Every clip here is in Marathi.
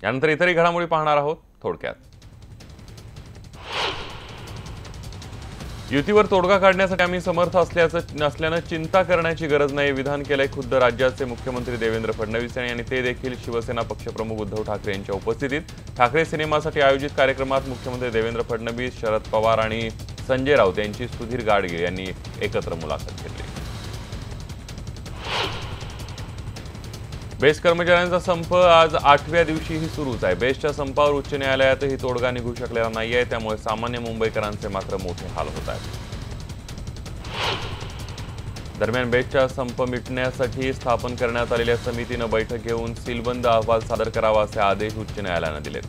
यानंतर इतरही घडामोडी पाहणार आहोत थोडक्यात। युतीवर तोडगा काढण्यासाठी आम्ही समर्थ असल्यानं चिंता करण्याची गरज नाही, विधान केलंय खुद्द राज्याचे मुख्यमंत्री देवेंद्र फडणवीस यांनी ते देखील शिवसेना पक्षप्रमुख उद्धव ठाकरे यांच्या उपस्थितीत। ठाकरे सिनेमासाठी आयोजित कार्यक्रमात मुख्यमंत्री देवेंद्र फडणवीस, शरद पवार आणि संजय राऊत यांची सुधीर गाडगीळ यांनी एकत्र मुलाखत घेतली। बेस्ट कर्मचाऱ्यांचा संप आज 8व्या दिवशीही सुरूच आहे। बेस्टच्या संपावर उच्च न्यायालयातही तोडगा निघू शकलेला नाहीये, त्यामुळे सामान्य मुंबईकरांचे मात्र मोठे हाल होत आहेत। दरम्यान बेस्टचा संप मिटण्यासाठी स्थापन करण्यात आलेल्या समितीनं बैठक घेऊन सीलबंद अहवाल सादर करावा असे आदेश उच्च न्यायालयानं दिलेत।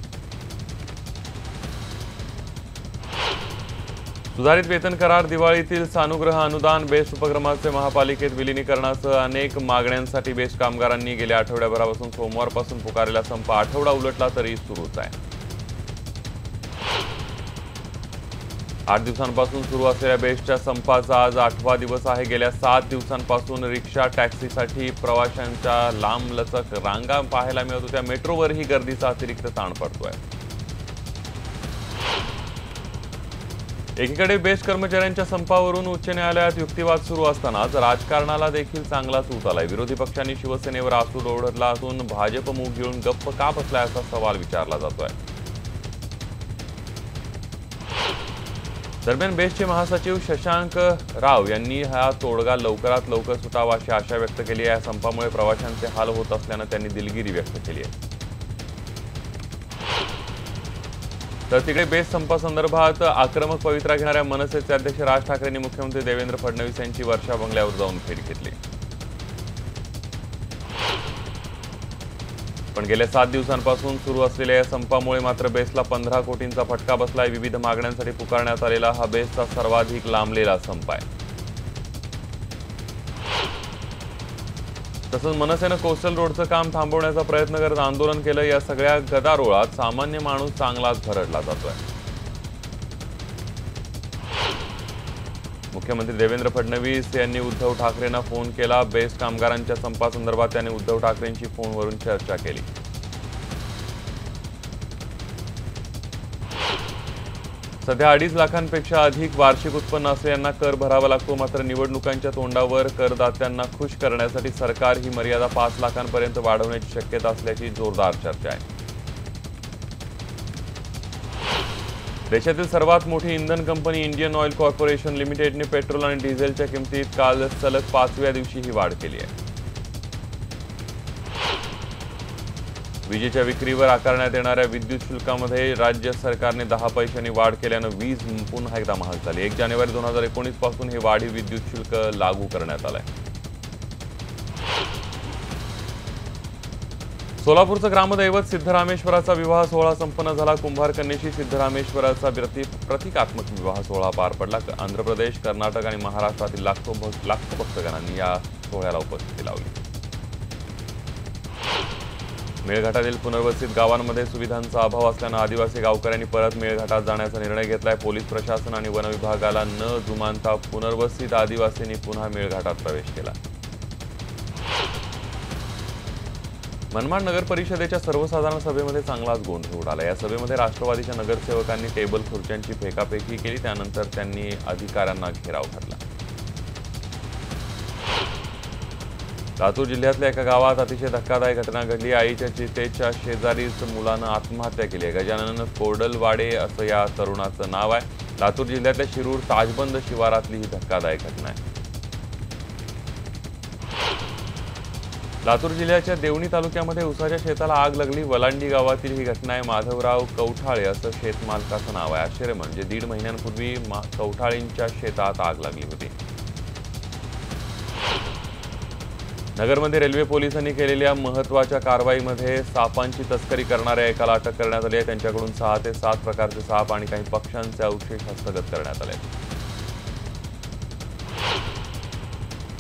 सुधारित वेतन करार, दिवाळीतील सानुग्रह अनुदान, बेस्ट उपक्रमाचे महापालिकेत विलीनीकरणासह अनेक मागण्यांसाठी बेस्ट कामगारांनी गेल्या आठवड्याभरापासून सोमवारपासून पुकारलेला संप आठवडा उलटला तरी सुरूच आहे। 8 दिवसांपासून सुरू असलेल्या बेस्टच्या संपाचा आज 8वा दिवस आहे। गेल्या 7 दिवसांपासून रिक्षा, टॅक्सीसाठी प्रवाशांच्या लांबलचक रांगा पाहायला मिळत होत्या। मेट्रोवरही गर्दीचा अतिरिक्त ताण पडतोय। एकीकडे बेस्ट कर्मचाऱ्यांच्या संपावरून उच्च न्यायालयात युक्तिवाद सुरू असतानाच राजकारणाला देखील चांगलाच ऊत आलाय। विरोधी पक्षांनी शिवसेनेवर आसूड ओढला असून भाजप मूग गिळून गप्प का बसलाय असा सवाल विचारला जातोय। दरम्यान बेस्टचे महासचिव शशांक राव यांनी हा तोडगा लवकरात लवकर सुटावा अशी आशा व्यक्त केली आहे। या संपामुळे प्रवाशांचे हाल होत असल्यानं त्यांनी दिलगिरी व्यक्त केली आहे। तर तिकडे बेस्ट संपासंदर्भात आक्रमक पवित्रा घेणाऱ्या मनसेचे अध्यक्ष राज ठाकरेंनी मुख्यमंत्री देवेंद्र फडणवीस यांची वर्षा बंगल्यावर जाऊन भेट घेतली। पण गेल्या 7 दिवसांपासून सुरू असलेल्या या संपामुळे मात्र बेस्टला 15 कोटींचा फटका बसलाय। विविध मागण्यांसाठी पुकारण्यात आलेला हा बेस्टचा सर्वाधिक लांबलेला संप आहे। तसंच मनसेनं कोस्टल रोडचं काम थांबवण्याचा प्रयत्न करत आंदोलन केलं। या सगळ्या गदारोळात सामान्य माणूस चांगलाच भरडला जातोय। मुख्यमंत्री देवेंद्र फडणवीस यांनी उद्धव ठाकरेंना फोन केला। बेस्ट कामगारांच्या संपासंदर्भात त्यांनी उद्धव ठाकरेंशी फोनवरून चर्चा केली। सध्या 2.5 लाखांपेक्षा अधिक वार्षिक उत्पन्न असलेल्यांना कर भरावा लागतो। मात्र निवडणुकांच्या तोंडावर करदात्यांना खुश करण्यासाठी सरकार ही मर्यादा 5 लाखांपर्यंत वाढवण्याची शक्यता असल्याची जोरदार चर्चा आहे। देशातील सर्वात मोठी इंधन कंपनी इंडियन ऑइल कॉर्पोरेशन लिमिटेडने पेट्रोल आणि डिझेलच्या किमतीत काल सलग 5व्या दिवशी ही वाढ केली आहे। विजेच्या विक्रीवर आकारण्यात येणाऱ्या विद्युत शुल्कामध्ये राज्य सरकारने 10 पैशांनी वाढ केल्यानं वीज पुन्हा एकदा महाग झाली। 1 जानेवारी 2019 पासून हे वाढीव विद्युत शुल्क लागू करण्यात आलंय। सोलापूरचं ग्रामदैवत सिद्धरामेश्वराचा विवाह सोहळा संपन्न झाला। कुंभार कन्येशी सिद्धरामेश्वराचा प्रतिकात्मक विवाह सोहळा पार पडला। आंध्र प्रदेश, कर्नाटक आणि महाराष्ट्रातील लाखो भक्तगणांनी या सोहळ्याला उपस्थिती लावली। मेळघाटातील पुनर्वसित गावांमध्ये सुविधांचा अभाव असल्यानं आदिवासी गावकऱ्यांनी परत मेळघाटात जाण्याचा निर्णय घेतलाय। पोलीस प्रशासन आणि वन विभागाला न जुमानता पुनर्वसित आदिवासींनी पुन्हा मेळघाटात प्रवेश केला। मनमाड नगर परिषदेच्या सर्वसाधारण सभेमध्ये चांगलाच गोंधळ उडाला। या सभेमध्ये राष्ट्रवादीच्या नगरसेवकांनी टेबल खुर्च्यांची फेकाफेकी केली। त्यानंतर त्यांनी अधिकाऱ्यांना घेराव घातला। लातूर जिल्ह्यातल्या एका गावात अतिशय धक्कादायक घटना घडली। आईच्या चितेच्या शेजारीच मुलानं आत्महत्या केली आहे। गजानन कोडलवाडे असं या तरुणाचं नाव आहे। लातूर जिल्ह्यातल्या शिरूर ताजबंद शिवारातली ही धक्कादायक घटना आहे। लातूर जिल्ह्याच्या देवणी तालुक्यामध्ये उसाच्या शेताला आग लागली। वलांडी गावातील ही घटना आहे। माधवराव कवठाळे असं शेतमालकाचं नाव आहे। आश्चर्य म्हणजे 1.5 महिन्यांपूर्वी कवठाळेंच्या शेतात आग लागली होती। नगरमध्ये रेल्वे पोलिसांनी केलेल्या महत्त्वाच्या कारवाईमध्ये सापांची तस्करी करणाऱ्या एकाला अटक करण्यात आली आहे। त्यांच्याकडून 6 ते 7 प्रकारचे साप आणि काही पक्ष्यांचे अवशेष हस्तगत करण्यात आले।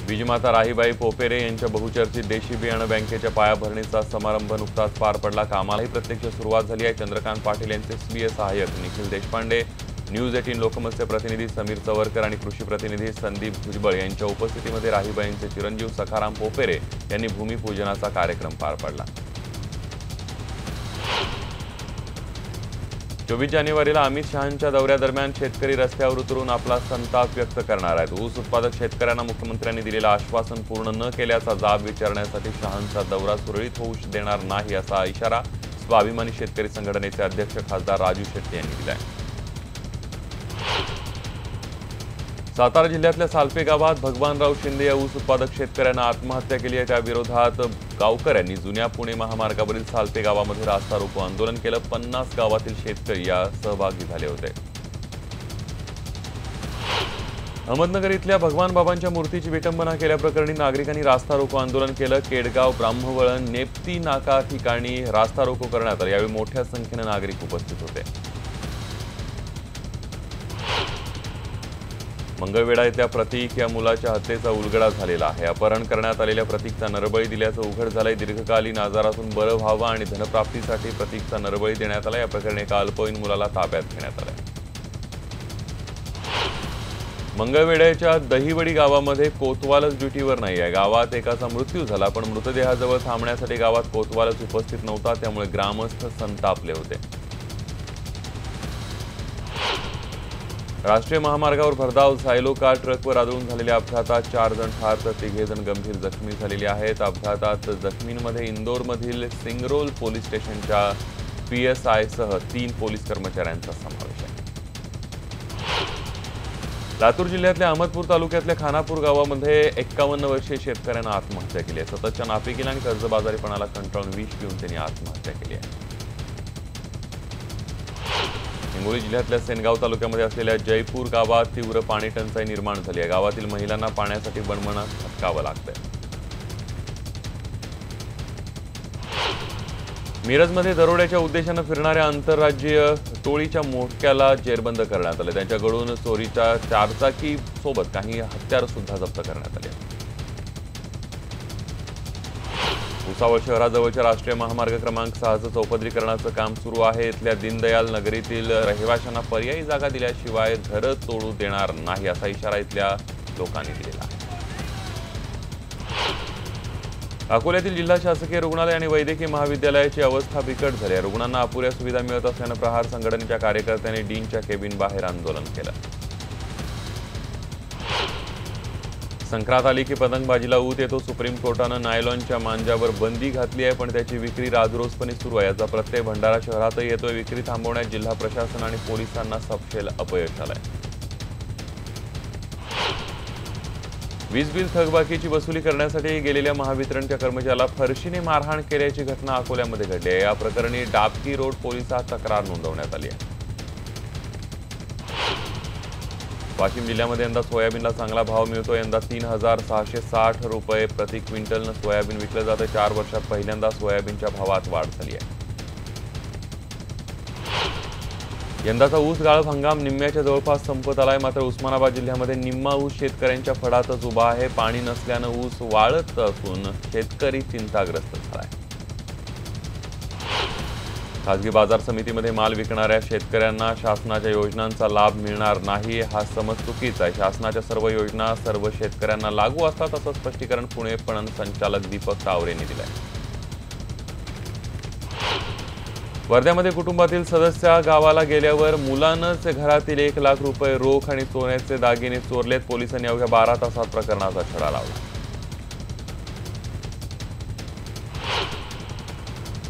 वीजमाता राहीबाई पोपेरे यांच्या बहुचर्चित देशी बियाणं बँकेच्या पायाभरणीचा समारंभ नुकताच पार पडला। कामालाही प्रत्यक्ष सुरुवात झाली आहे। चंद्रकांत पाटील यांचे स्वीय सहाय्यक निखिल देशपांडे, न्यूज 18 लोकमतचे प्रतिनिधी समीर चवरकर आणि कृषी प्रतिनिधी संदीप भुजबळ यांच्या उपस्थितीमध्ये राहीबाईंचे चिरंजीव सखाराम पोपेरे यांनी भूमिपूजनाचा कार्यक्रम पार पडला। 24 जानेवारीला अमित शहांच्या दौऱ्यादरम्यान शेतकरी रस्त्यावर उतरून आपला संताप व्यक्त करणार आहेत। ऊस उत्पादक शेतकऱ्यांना मुख्यमंत्र्यांनी दिलेलं आश्वासन पूर्ण न केल्याचा जाब विचारण्यासाठी शहांचा दौरा सुरळीत होऊ देणार नाही असा इशारा स्वाभिमानी शेतकरी संघटनेचे अध्यक्ष खासदार राजू शेट्टी यांनी दिलाय। सातारा जिल्ह्यातल्या सालपे गावात भगवानराव शिंदे या ऊस उत्पादक शेतकऱ्यांना आत्महत्या केली आहे। त्या विरोधात गावकऱ्यांनी जुन्या पुणे महामार्गावरील सालपे गावामध्ये रास्ता रोको आंदोलन केलं। 50 गावातील शेतकरी या सहभागी झाले होते। अहमदनगर इथल्या भगवान बाबांच्या मूर्तीची विटंबना केल्याप्रकरणी नागरिकांनी रास्ता रोको आंदोलन केलं। केडगाव, ब्राह्मवळण, नेप्ती नाका ठिकाणी रास्ता रोको करण्यात आला। यावेळी मोठ्या संख्येने नागरिक उपस्थित होते। मंगळवेढा इथल्या प्रतीक या मुलाच्या हत्येचा उलगडा झालेला आहे। अपहरण करण्यात आलेल्या प्रतीकचा नरबळी दिल्याचं उघड झालंय। दीर्घकालीन आजारातून बरं व्हावं आणि धनप्राप्तीसाठी प्रतीकचा नरबळी देण्यात आला। या प्रकरणी एका अल्पवयीन मुलाला ताब्यात घेण्यात आलंय। मंगळवेढ्याच्या दहिवडी गावामध्ये कोतवालच ड्युटीवर नाही आहे। गावात एकाचा मृत्यू झाला, पण मृतदेहाजवळ थांबण्यासाठी गावात कोतवालच उपस्थित नव्हता, त्यामुळे ग्रामस्थ संतापले होते। राष्ट्रीय महामार्गावर भरधाव सायलो कार ट्रकवर आदळून झालेल्या अपघातात 4 जण ठार तर 3 जण गंभीर जखमी झालेले आहेत। अपघातात जखमींमध्ये इंदोरमधील सिंगरोल पोलीस स्टेशनच्या PSI सह 3 पोलीस कर्मचाऱ्यांचा समावेश आहे। लातूर जिल्ह्यातल्या अहमदपूर तालुक्यातल्या खानापूर गावामध्ये 51 वर्षीय शेतकऱ्यानं आत्महत्या केली आहे। सततच्या नापिकीला आणि कर्जबाजारीपणाला कंटाळून विष पिऊन त्यांनी आत्महत्या केली आहे। हिंगोली जिल्ह्यातल्या सेनगाव तालुक्यामध्ये असलेल्या जयपूर गावात तीव्र पाणी टंचाई निर्माण झाली आहे। गावातील महिलांना पाण्यासाठी वणवणात भटकावं लागतंय। मिरजमध्ये दरोड्याच्या उद्देशानं फिरणाऱ्या आंतरराज्यीय टोळीच्या मोठक्याला जेरबंद करण्यात आले। त्यांच्याकडून चोरीच्या 4 चाकी सोबत काही हत्यार सुद्धा जप्त करण्यात आले। भुसावळ शहराजवळच्या राष्ट्रीय महामार्ग क्रमांक 6चं चौपदरीकरणाचं काम सुरू आहे। इथल्या दीनदयाल नगरीतील रहिवाशांना पर्यायी जागा दिल्याशिवाय घरं तोडू देणार नाही असा इशारा इथल्या लोकांनी दिलेला आहे। अकोल्यातील जिल्हा शासकीय रुग्णालय आणि वैद्यकीय महाविद्यालयाची अवस्था बिकट झाली आहे। रुग्णांना अपुऱ्या सुविधा मिळत असल्यानं प्रहार संघटनेच्या कार्यकर्त्यांनी डीनच्या केबिन बाहेर आंदोलन केलं। संक्रांत आली की पतंगबाजीला ऊत येतो। सुप्रीम कोर्टानं नायलॉनच्या मांजावर बंदी घातली आहे, पण त्याची विक्री राजरोसपणे सुरू आहे। याचा प्रत्यय भंडारा शहरातही येतोय। विक्री थांबवण्यात जिल्हा प्रशासन आणि पोलिसांना सपशेल अपयश आलंय। वीज बिल थकबाकीची वसुली करण्यासाठी गेलेल्या महावितरणच्या कर्मचाऱ्याला फरशीने मारहाण केल्याची घटना अकोल्यामध्ये घडली आहे। या प्रकरणी डाबकी रोड पोलिसात तक्रार नोंदवण्यात आली आहे। वाशिम जिल्ह्यामध्ये यंदा सोयाबीनला चांगला भाव मिळतो। यंदा 3660 रुपये प्रति क्विंटलनं सोयाबीन विकलं जातं। 4 वर्षात पहिल्यांदा सोयाबीनच्या भावात वाढ झाली आहे। यंदाचा ऊस गाळप हंगाम निम्म्याच्या जवळपास संपत आलाय। मात्र उस्मानाबाद जिल्ह्यामध्ये निम्मा ऊस शेतकऱ्यांच्या फडातच उभा आहे। पाणी नसल्यानं ऊस वाळत असून शेतकरी चिंताग्रस्त झालाय। खासगी बाजार समितीमध्ये माल विकणाऱ्या शेतकऱ्यांना शासनाच्या योजनांचा लाभ मिळणार नाही हा समज चुकीचा आहे। शासनाच्या सर्व योजना सर्व शेतकऱ्यांना लागू असतात असं स्पष्टीकरण पुणे पणन संचालक दीपक तावरे यांनी दिलंय। वर्ध्यामध्ये कुटुंबातील सदस्य गावाला गेल्यावर मुलानंच घरातील 1 लाख रुपये रोख आणि सोन्याचे दागिने चोरलेत। पोलिसांनी अवघ्या 12 तासात प्रकरणाचा छडा लावला।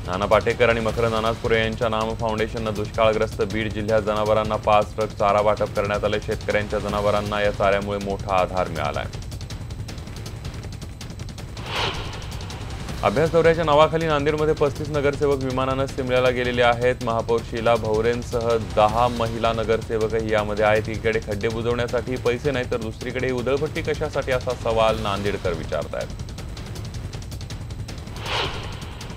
नाना पाटेकर आणि मकरंद अनासपुरे यांच्या नाम फाउंडेशननं दुष्काळग्रस्त बीड जिल्ह्यात जनावरांना 5 ट्रक चारा वाटप करण्यात आले। शेतकऱ्यांच्या जनावरांना या चाऱ्यामुळे मोठा आधार मिळालाय। अभ्यास दौऱ्याच्या नावाखाली नांदेडमध्ये 35 नगरसेवक विमानानं सिमल्याला गेलेले आहेत। महापौर शीला भवरेंसह 10 महिला नगरसेवकही यामध्ये आहेत। एकीकडे खड्डे बुजवण्यासाठी पैसे नाही तर दुसरीकडे उधळपट्टी कशासाठी असा सवाल नांदेडकर विचारतायत।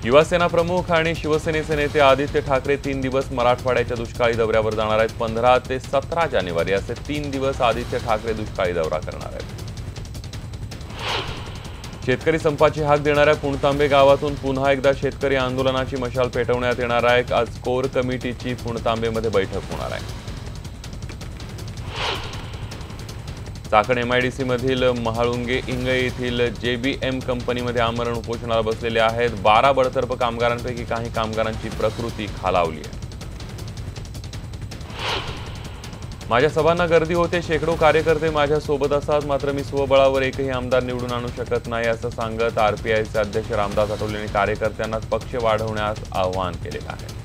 युवासेना प्रमुख आणि शिवसेनेचे नेते आदित्य ठाकरे 3 दिवस मराठवाड्याच्या दुष्काळी दौऱ्यावर जाणार आहेत। 15 ते 17 जानेवारी असे 3 दिवस आदित्य ठाकरे दुष्काळी दौरा करणार आहेत। शेतकरी संपाची हाक देणाऱ्या पुणतांबे गावातून पुन्हा एकदा शेतकरी आंदोलनाची मशाल पेटवण्यात येणार आहे। आज कोर कमिटीची पुणतांबेमध्ये बैठक होणार आहे। चाकण MIDC मधील महाळुंगे इंगळे येथील JBM कंपनीमध्ये आमरण उपोषणाला बसलेले आहेत। 12 बडतर्फ कामगारांपैकी काही कामगारांची प्रकृती खालावली आहे। माझ्या सभांना गर्दी होते, शेकडो कार्यकर्ते माझ्या सोबत असतात, मात्र मी स्वबळावर एकही आमदार निवडून आणू शकत नाही असं सांगत आरपीआयचे अध्यक्ष रामदास आठवले यांनी कार्यकर्त्यांना पक्ष वाढवण्यास आवाहन केलेलं आहे.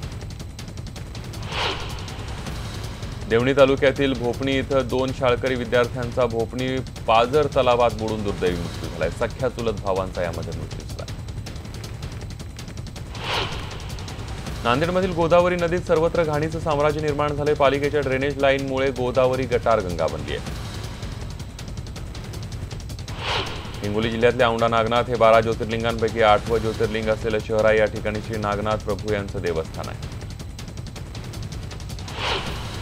देवणी तालुक्यातील भोपणी इथं 2 शाळकरी विद्यार्थ्यांचा भोपणी पाझर तलावात बुडून दुर्दैवी मृत्यू झालाय. सख्या चुलत भावांचा यामध्ये मृत्यू झाला. नांदेडमधील गोदावरी नदीत सर्वत्र घाणीचं साम्राज्य निर्माण झाले. पालिकेच्या ड्रेनेज लाईनमुळे गोदावरी गटारगंगा बनली आहे. हिंगोली जिल्ह्यातल्या औंढा नागनाथ हे 12 ज्योतिर्लिंगांपैकी 8वं ज्योतिर्लिंग असलेलं शहर आहे. या ठिकाणी श्री नागनाथ प्रभू यांचं देवस्थान आहे.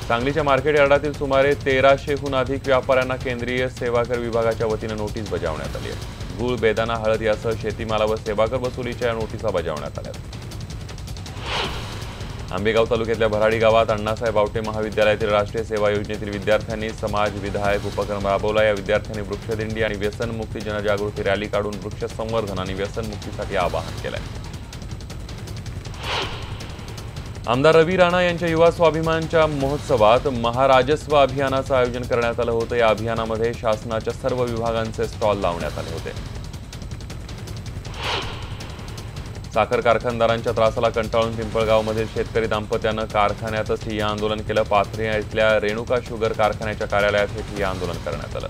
सांगलीच्या मार्केट यार्डातील सुमारे 1300हून अधिक व्यापाऱ्यांना केंद्रीय सेवाकर विभागाच्या वतीनं नोटीस बजावण्यात आली आहे. गूळ, बेदाणा, हळद यासह शेतीमालावर सेवाकर वसुलीच्या या नोटिसा बजावण्यात आल्या. आंबेगाव तालुक्यातल्या भराडी गावात अण्णासाहेब आवटे महाविद्यालयातील राष्ट्रीय सेवा योजनेतील विद्यार्थ्यांनी समाज विधायक उपक्रम राबवला. या विद्यार्थ्यांनी वृक्षदिंडी आणि व्यसनमुक्ती जनजागृती रॅली काढून वृक्ष संवर्धन आणि व्यसनमुक्तीसाठी आवाहन केलंय. आमदार रवी राणा यांच्या युवा स्वाभिमानच्या महोत्सवात महाराजस्व अभियानाचं आयोजन करण्यात आलं होतं. या अभियानामध्ये शासनाच्या सर्व विभागांचे स्टॉल लावण्यात आले होते. साखर कारखानदारांच्या त्रासाला कंटाळून पिंपळगावमधील शेतकरी दाम्पत्यानं कारखान्यातच ठिय्या आंदोलन केलं. पाथरी इथल्या रेणुका शुगर कारखान्याच्या कार्यालयात हे ठिय्या आंदोलन करण्यात आलं.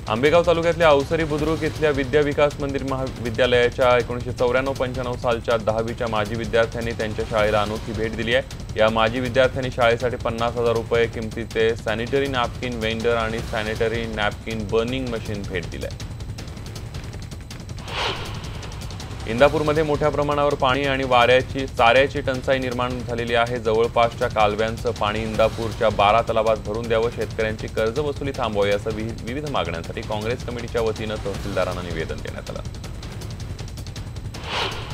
आंबेगाव तालुक्यातल्या अवसरी बुद्रुक इथल्या विद्या विकास मंदिर महाविद्यालयाच्या 1994-95 सालच्या 10वीच्या माजी विद्यार्थ्यांनी त्यांच्या शाळेला अनोखी भेट दिली आहे. या माजी विद्यार्थ्यांनी शाळेसाठी 50,000 रुपये किमतीचे सॅनिटरी नॅपकिन वेंडर आणि सॅनिटरी नॅपकिन बर्निंग मशीन भेट दिलंय. इंदापूरमध्ये मोठ्या प्रमाणावर पाणी आणि चाऱ्याची टंचाई निर्माण झालेली आहे. जवळपासच्या कालव्यांचं पाणी इंदापूरच्या 12 तलावात भरून द्यावं, शेतकऱ्यांची कर्ज वसुली थांबवावी असं विविध मागण्यांसाठी काँग्रेस कमिटीच्या वतीनं तहसीलदारांना निवेदन देण्यात आलं.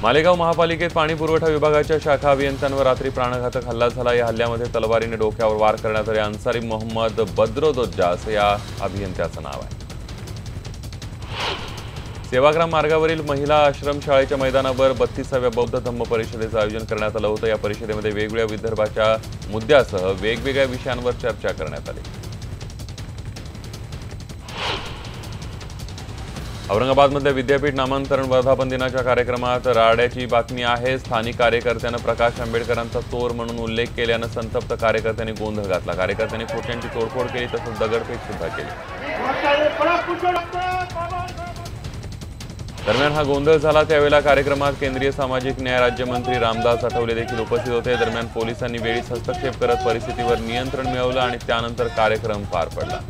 मालेगाव महापालिकेत पाणी पुरवठा विभागाच्या शाखा अभियंत्यांवर रात्री प्राणघातक हल्ला झाला. या हल्ल्यामध्ये तलवारीने डोक्यावर वार करण्यात आले. अन्सारी मोहम्मद बद्रोदोज्जा असं या अभियंत्याचं नाव आहे. सेवाग्राम मार्गावरील महिला आश्रमशाळेच्या मैदानावर 32व्या बौद्ध धम्म परिषदेचं आयोजन करण्यात आलं होतं. या परिषदेमध्ये वेगवेगळ्या विदर्भाच्या मुद्द्यासह वेगवेगळ्या विषयांवर चर्चा करण्यात आली. औरंगाबादमधल्या विद्यापीठ नामांतरण वर्धापन दिनाच्या कार्यक्रमात राड्याची बातमी आहे. स्थानिक कार्यकर्त्यानं प्रकाश आंबेडकरांचा चोर म्हणून उल्लेख केल्यानं संतप्त कार्यकर्त्यांनी गोंधळ घातला. कार्यकर्त्यांनी खोट्यांची तोडफोड केली तसंच दगडफेक सुद्धा केली. दरम्यान हा गोंधळ झाला त्यावेळेला कार्यक्रमात केंद्रीय सामाजिक न्याय राज्यमंत्री रामदास आठवले देखील उपस्थित होते. दरम्यान पोलिसांनी वेळीच हस्तक्षेप करत परिस्थितीवर नियंत्रण मिळवलं आणि त्यानंतर कार्यक्रम पार पडला.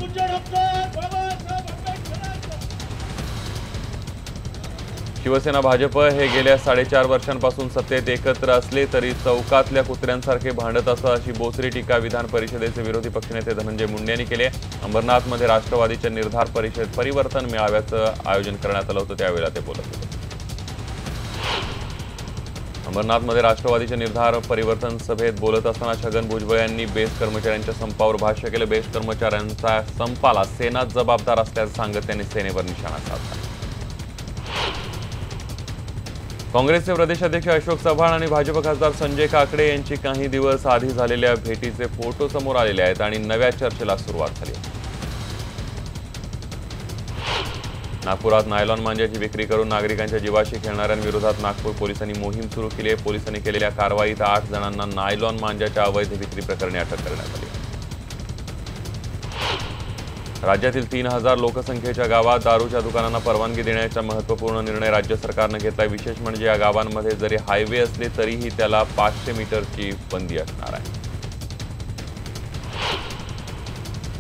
शिवसेना भाजप हे गेल्या 4.5 वर्षांपासून सत्तेत एकत्र असले तरी चौकातल्या कुत्र्यांसारखे भांडत असतात अशी बोचरी टीका विधान परिषदेचे विरोधी पक्षनेते धनंजय मुंडे यांनी केली. अंबरनाथमध्ये राष्ट्रवादीच्या निर्धार परिवर्तन मेळाव्याचं आयोजन करण्यात आलं होतं त्यावेळेला ते बोलत होते. अंबरनाथमध्ये राष्ट्रवादीच्या निर्धार परिवर्तन सभेत बोलत असताना छगन भुजबळ यांनी बेस्ट कर्मचाऱ्यांच्या संपावर भाष्य केलं. बेस्ट कर्मचाऱ्यांच्या संपाला सेना जबाबदार असल्याचं सांगत त्यांनी सेनेवर निशाणा साधला. काँग्रेसचे प्रदेशाध्यक्ष अशोक चव्हाण आणि भाजप खासदार संजय काकडे यांची काही दिवस आधी झालेल्या भेटीचे फोटो समोर आलेले आहेत आणि नव्या चर्चेला सुरुवात झाली. नागपुरात नायलॉन मांजाची विक्री करून नागरिकांच्या जीवाशी खेळणाऱ्यांविरोधात नागपूर पोलिसांनी मोहीम सुरू केली आहे. पोलिसांनी केलेल्या कारवाईत 8 जणांना नायलॉन मांजाच्या अवैध विक्री प्रकरणी अटक करण्यात आली. राज्यातील 3000 लोकसंख्येच्या गावात दारूच्या दुकानांना परवानगी देण्याचा महत्त्वपूर्ण निर्णय राज्य सरकारनं घेतलाय. विशेष म्हणजे या गावांमध्ये जरी हायवे असले तरीही त्याला 500 मीटरची बंदी असणार आहे.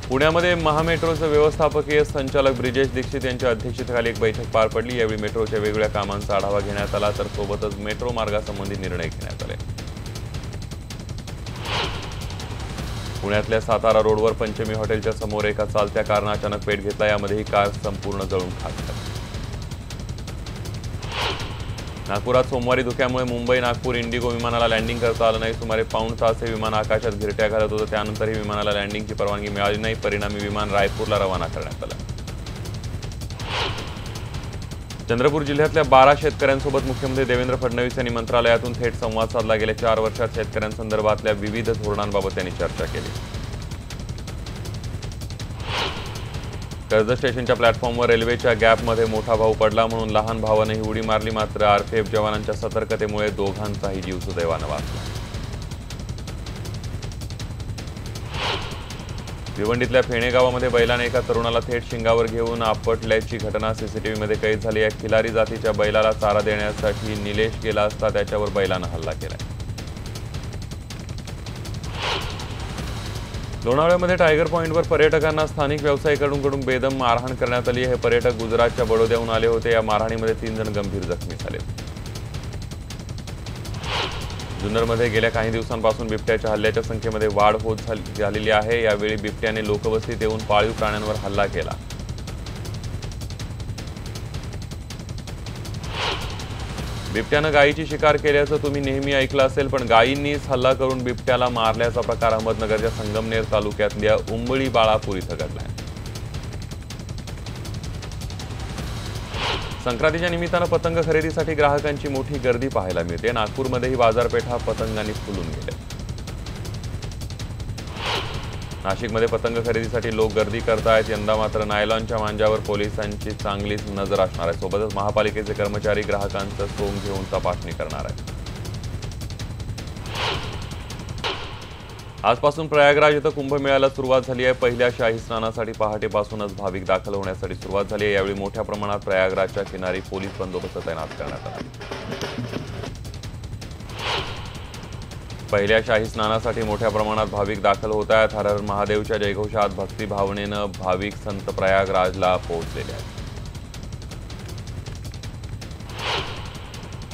पुण्यामध्ये महामेट्रोचे व्यवस्थापकीय संचालक ब्रिजेश दीक्षित यांच्या अध्यक्षतेखाली एक बैठक पार पडली. यावेळी मेट्रोच्या वेगवेगळ्या कामांचा आढावा घेण्यात आला तर सोबतच मेट्रो मार्गासंबंधी निर्णय घेण्यात आले. पुण्यातल्या सातारा रोडवर पंचमी हॉटेलच्या समोर एका चालत्या कारनं अचानक पेट घेतला. यामध्ये ही कार संपूर्ण जळून खाक झाली. नागपुरात सोमवारी धुक्यामुळे मुंबई नागपूर इंडिगो विमानाला लँडिंग करता आलं नाही. सुमारे पाऊण तास हे विमान आकाशात घिरट्या घालत होतं. त्यानंतरही विमानाला लँडिंगची परवानगी मिळाली नाही. परिणामी विमान रायपूरला रवाना करण्यात आलं. चंद्रपूर जिल्ह्यातल्या 12 शेतकऱ्यांसोबत मुख्यमंत्री देवेंद्र फडणवीस यांनी मंत्रालयातून थेट संवाद साधला। गेल्या 4 वर्षात शेतकऱ्यांसंदर्भातल्या विविध धोरणांबाबत त्यांनी चर्चा केली। कर्जत स्टेशनच्या प्लॅटफॉर्मवर रेल्वेच्या गॅपमध्ये मोठा भाऊ पडला म्हणून लहान भावानेही उडी मारली, मात्र आरपीएफ जवानांच्या सतर्कतेमुळे दोघांचाही जीव सुदैवाने वाचला। भिवंडीतल्या फेणे गावामध्ये बैलाने एका तरुणाला थेट शिंगावर घेऊन आपटल्याची घटना सीसीटीव्हीमध्ये कैद झाली आहे। खिलारी जातीच्या बैलाला चारा देण्यासाठी निलेश गेला असता त्याच्यावर बैलानं हल्ला केलाय। लोणावळ्यामध्ये टायगर पॉइंटवर पर्यटकांना स्थानिक व्यावसायिकांकडून बेदम मारहाण करण्यात आली। हे पर्यटक गुजरातच्या बडोद्याहून आले होते। या मारहाणीमध्ये 3 जण गंभीर जखमी झाले। जुन्नरमध्ये गेल्या काही दिवसांपासून बिबट्याच्या हल्ल्याच्या संख्येमध्ये वाढ होत झालेली आहे। यावेळी बिबट्याने लोकवस्तीत येऊन पाळीव प्राण्यांवर हल्ला केला। बिबट्यानं गायीची शिकार केल्याचं तुम्ही नेहमी ऐकलं असेल, पण गायींनीच हल्ला करून बिबट्याला मारल्याचा प्रकार अहमदनगरच्या संगमनेर तालुक्यातल्या उंबळी बाळापूर इथं घडलाय। संक्रांतीच्या निमित्तानं पतंग खरेदीसाठी ग्राहकांची मोठी गर्दी पाहायला मिळते। नागपूरमध्येही बाजारपेठा पतंगांनी फुलून गेल्या। नाशिकमध्ये पतंग खरेदीसाठी लोक गर्दी करतायत। यंदा मात्र नायलॉनच्या मांजावर पोलिसांची चांगलीच नजर असणार आहे। सोबतच महापालिकेचे कर्मचारी ग्राहकांचं सोंग घेऊन तपासणी करणार आहेत। आजपासून प्रयागराज इथं कुंभमेळ्याला सुरुवात झाली आहे। पहिल्या शाही स्नानासाठी पहाटेपासूनच भाविक दाखल होण्यासाठी सुरुवात झाली आहे। यावेळी मोठ्या प्रमाणात प्रयागराजच्या किनारी पोलीस बंदोबस्त तैनात करण्यात आला। पहिल्या शाही स्नानासाठी मोठ्या प्रमाणात भाविक दाखल होत आहेत। हर हर महादेवच्या जयघोषात भक्तिभावनेनं भाविक संत प्रयागराजला पोहोचलेले आहेत।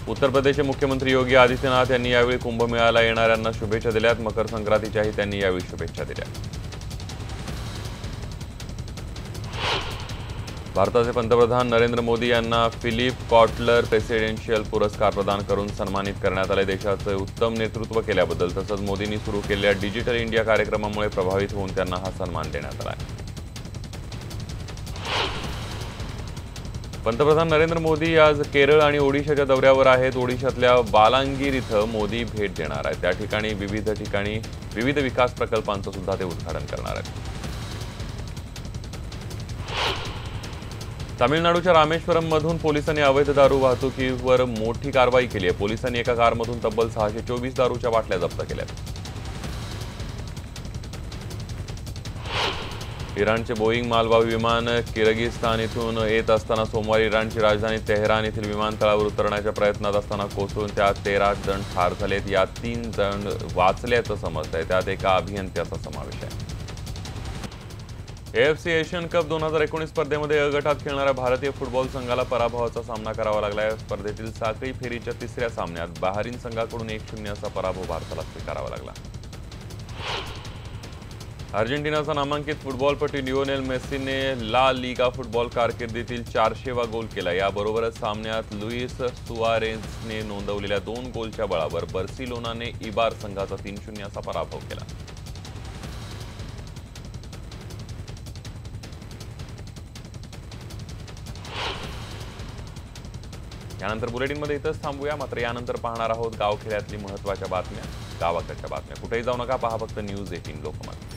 उत्तर प्रदेशचे मुख्यमंत्री योगी आदित्यनाथ यांनी यावेळी कुंभमेळ्याला येणाऱ्यांना शुभेच्छा दिल्यात। मकर संक्रांतीच्याही त्यांनी यावेळी शुभेच्छा दिल्या। भारताचे पंतप्रधान नरेंद्र मोदी यांना फिलिप कॉटलर प्रेसिडेन्शियल पुरस्कार प्रदान करून सन्मानित करण्यात आले। देशाचे उत्तम नेतृत्व केल्याबद्दल तसंच मोदींनी सुरू केलेल्या डिजिटल इंडिया कार्यक्रमामुळे प्रभावित होऊन त्यांना हा सन्मान देण्यात आला आहे। पंतप्रधान नरेंद्र मोदी आज केरळ आणि ओडिशाच्या दौऱ्यावर आहेत। ओडिशातल्या बालांगीर इथं मोदी भेट देणार आहेत। त्या ठिकाणी विविध विकास प्रकल्पांचं सुद्धा ते उद्घाटन करणार आहेत। तामिळनाडूच्या रामेश्वरम मधून पोलिसांनी अवैध दारू वाहतुकीवर मोठी कारवाई केली आहे। पोलिसांनी एका कारमधून तब्बल 624 दारूच्या बाटल्या जप्त केल्यात। इराणचे बोईंग मालवाहू विमान किर्गिस्तान इथून येत असताना सोमवारी इराणची राजधानी तेहरान येथील विमानतळावर उतरण्याच्या प्रयत्नात असताना कोसळून त्यात 13 जण ठार झालेत। यात 3 जण वाचल्याचं समजतंय, त्यात एका अभियंत्याचा समावेश आहे। AFC एशियन कप 2019 स्पर्धेमध्ये अ गटात खेळणाऱ्या भारतीय फुटबॉल संघाला पराभवाचा सामना करावा लागला आहे। स्पर्धेतील साखळी फेरीच्या 3ऱ्या सामन्यात बहारीन संघाकडून 1-0 असा पराभव भारताला स्वीकारावा लागला। अर्जेंटिनाचा नामांकित फुटबॉलपटू लिओनेल मेस्सीने ला लीगा फुटबॉल कारकिर्दीतील 400वा गोल केला। याबरोबरच सामन्यात लुईस सुआरेझने नोंदवलेल्या 2 गोलच्या बळावर बार्सिलोनाने इबार संघाचा 3-0 असा पराभव केला। यानंतर बुलेटिनमध्ये इथंच थांबूया, मात्र यानंतर पाहणार आहोत गावखेड्यातली महत्त्वाच्या बातम्या, गावाकडच्या बातम्या। कुठेही जाऊ नका, पहा फक्त न्यूज 18 लोकमत।